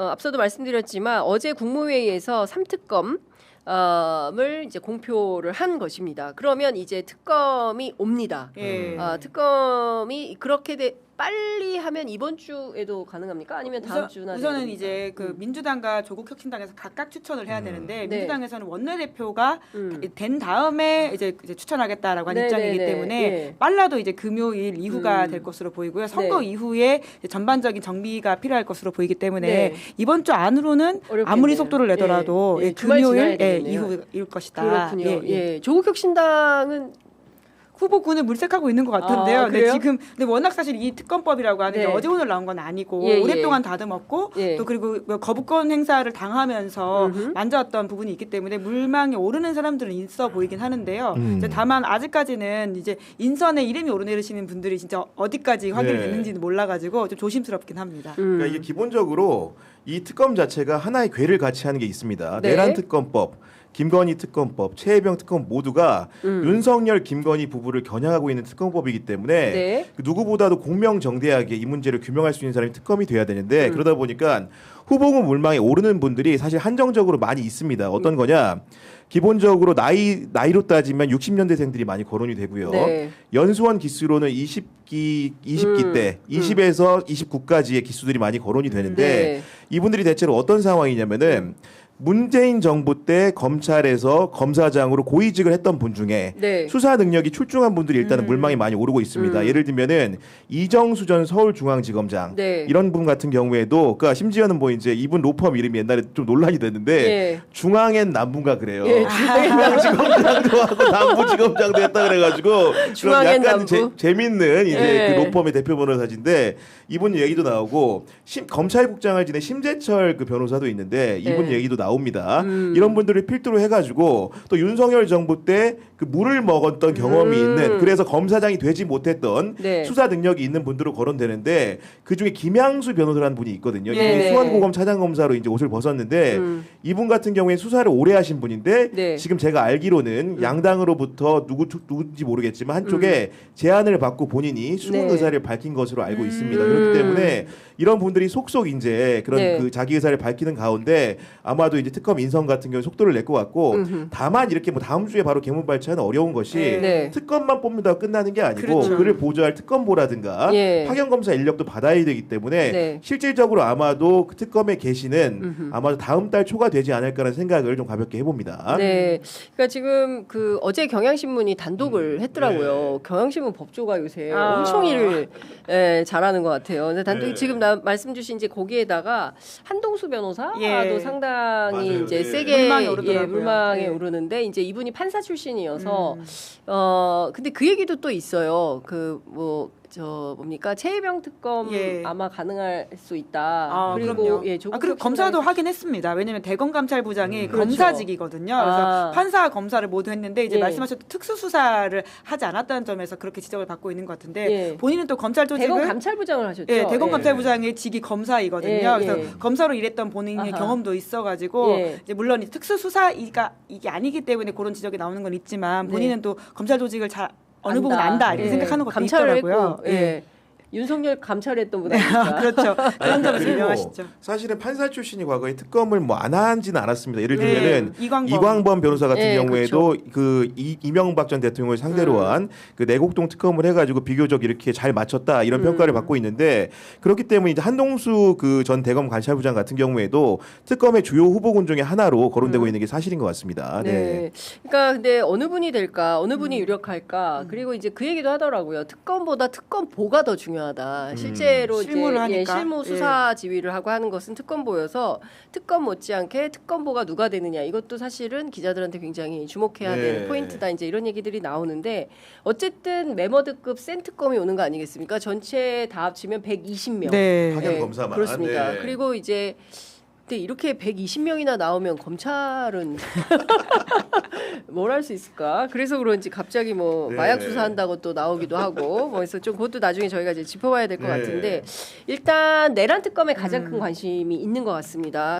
앞서도 말씀드렸지만 어제 국무회의에서 3특검을 이제 공표를 한 것입니다. 그러면 이제 특검이 옵니다. 특검이 그렇게 빨리 하면 이번 주에도 가능합니까? 아니면 다음 주나? 우선은 이제 그 민주당과 조국혁신당에서 각각 추천을 해야 되는데 민주당에서는 원내대표가 된 다음에 이제 추천하겠다라고 한 입장이기 때문에 빨라도 이제 금요일 이후가 될 것으로 보이고요. 선거 이후에 전반적인 정비가 필요할 것으로 보이기 때문에 이번 주 안으로는 어렵겠네요. 아무리 속도를 내더라도 금요일 이후일 것이다. 그렇군요. 조국혁신당은 후보군을 물색하고 있는 것 같은데요. 근데 지금 근데 워낙 사실 이 특검법이라고 하는 게 어제 오늘 나온 건 아니고 오랫동안 다듬었고 또 그리고 거부권 행사를 당하면서 만져왔던 부분이 있기 때문에 물망에 오르는 사람들은 있어 보이긴 하는데요. 이제 다만 아직까지는 이제 인선에 이름이 오르내리시는 분들이 진짜 어디까지 확인이 됐는지는 몰라가지고 좀 조심스럽긴 합니다. 그러니까 이게 기본적으로 이 특검 자체가 하나의 궤를 같이 하는 게 있습니다. 내란 특검법. 김건희 특검법, 최혜병 특검 모두가 윤석열, 김건희 부부를 겨냥하고 있는 특검법이기 때문에 누구보다도 공명정대하게 이 문제를 규명할 수 있는 사람이 특검이 돼야 되는데 그러다 보니까 후보군 물망에 오르는 분들이 사실 한정적으로 많이 있습니다. 어떤 거냐? 기본적으로 나이로 따지면 60년대생들이 많이 거론이 되고요. 연수원 기수로는 20기 때 20에서 29까지의 기수들이 많이 거론이 되는데 이분들이 대체로 어떤 상황이냐면은 문재인 정부 때 검찰에서 검사장으로 고위직을 했던 분 중에 수사 능력이 출중한 분들이 일단은 물망이 많이 오르고 있습니다. 예를 들면은 이정수 전 서울중앙지검장 이런 분 같은 경우에도 그러니까 심지어는 뭐 이제 이분 로펌 이름이 옛날에 좀 논란이 됐는데 중앙엔 남부인가 그래요. 중앙지검장도 하고 남부지검장도 했다 그래가지고 그런 약간 재밌는 이제 그 로펌의 대표 변호사인데 이분 얘기도 나오고 검찰국장을 지낸 심재철 그 변호사도 있는데 이분 얘기도 나옵니다. 이런 분들을 필두로 해가지고 또 윤석열 정부 때 그 물을 먹었던 경험이 있는 그래서 검사장이 되지 못했던 수사 능력이 있는 분들로 거론되는데 그 중에 김양수 변호사라는 분이 있거든요. 수원고검 차장검사로 이제 옷을 벗었는데 이분 같은 경우에 수사를 오래 하신 분인데 지금 제가 알기로는 양당으로부터 누군지 모르겠지만 한쪽에 제안을 받고 본인이 수긍 의사를 밝힌 것으로 알고 있습니다. 그렇기 때문에 이런 분들이 속속 이제 그런 그 자기 의사를 밝히는 가운데 아마도 이제 특검 인선 같은 경우 속도를 낼 것 같고 다만 이렇게 뭐 다음 주에 바로 개문 발표하는 어려운 것이 특검만 뽑는다고 끝나는 게 아니고 그를 보조할 특검보라든가 파견 검사 인력도 받아야 되기 때문에 실질적으로 아마도 그 특검의 개시는 아마도 다음 달 초가 되지 않을까라는 생각을 좀 가볍게 해봅니다. 그러니까 지금 그 어제 경향신문이 단독을 했더라고요. 경향신문 법조가 요새 엄청 일을 잘하는 것 같아요. 근데 단독 지금 말씀 주신 이제 거기에다가 한동수 변호사도 상당히 이제 세게 물망에 오르는데 이제 이분이 판사 출신이어서 근데 그 얘기도 또 있어요. 그 뭐 뭡니까 최혜병 특검 아마 가능할 수 있다. 그리고 그리고 검사도 하긴 했습니다. 왜냐하면 대검감찰부장이 검사직이거든요. 그래서 판사 검사를 모두 했는데 이제 말씀하셨던 특수수사를 하지 않았다는 점에서 그렇게 지적을 받고 있는 것 같은데 본인은 또 검찰 조직을 대검감찰부장을 하셨죠. 대검감찰부장의 직이 검사이거든요. 그래서 검사로 일했던 본인의 경험도 있어가지고 이제 물론 특수수사가 이게 아니기 때문에 그런 지적이 나오는 건 있지만 본인은 또 검찰 조직을 잘 어느 부분 안다 이렇게 생각하는 것도 있더라고요. 윤석열 감찰했던 분 아닙니까? 그렇죠. 그런 점에서 유명하시죠. 사실은 판사 출신이 과거에 특검을 뭐 안 한지는 않았습니다. 예를 들면은 이광범 변호사 같은 경우에도 그 이명박 전 대통령을 상대로 한 그 내곡동 특검을 해가지고 비교적 이렇게 잘 맞췄다 이런 평가를 받고 있는데 그렇기 때문에 이제 한동수 그 전 대검 감찰부장 같은 경우에도 특검의 주요 후보군 중에 하나로 거론되고 있는 게 사실인 것 같습니다. 그러니까 근데 어느 분이 될까, 어느 분이 유력할까, 그리고 이제 그 얘기도 하더라고요. 특검보다 특검보가 더 중요하다. 실제로 이제 실무 수사 지휘를 하고 하는 것은 특검보여서 특검 못지않게 특검보가 누가 되느냐 이것도 사실은 기자들한테 굉장히 주목해야 되는 포인트다. 이제 이런 얘기들이 나오는데 어쨌든 메머드급 센 특검이 오는 거 아니겠습니까? 전체 다 합치면 120명. 파견 검사만. 그렇습니다. 그리고 이제 근데 이렇게 120명이나 나오면 검찰은 뭘 할 수 있을까? 그래서 그런지 갑자기 뭐 마약 수사한다고 또 나오기도 하고 뭐 그래서 좀 그것도 나중에 저희가 이제 짚어봐야 될 것 같은데 일단 내란 특검에 가장 큰 관심이 있는 것 같습니다.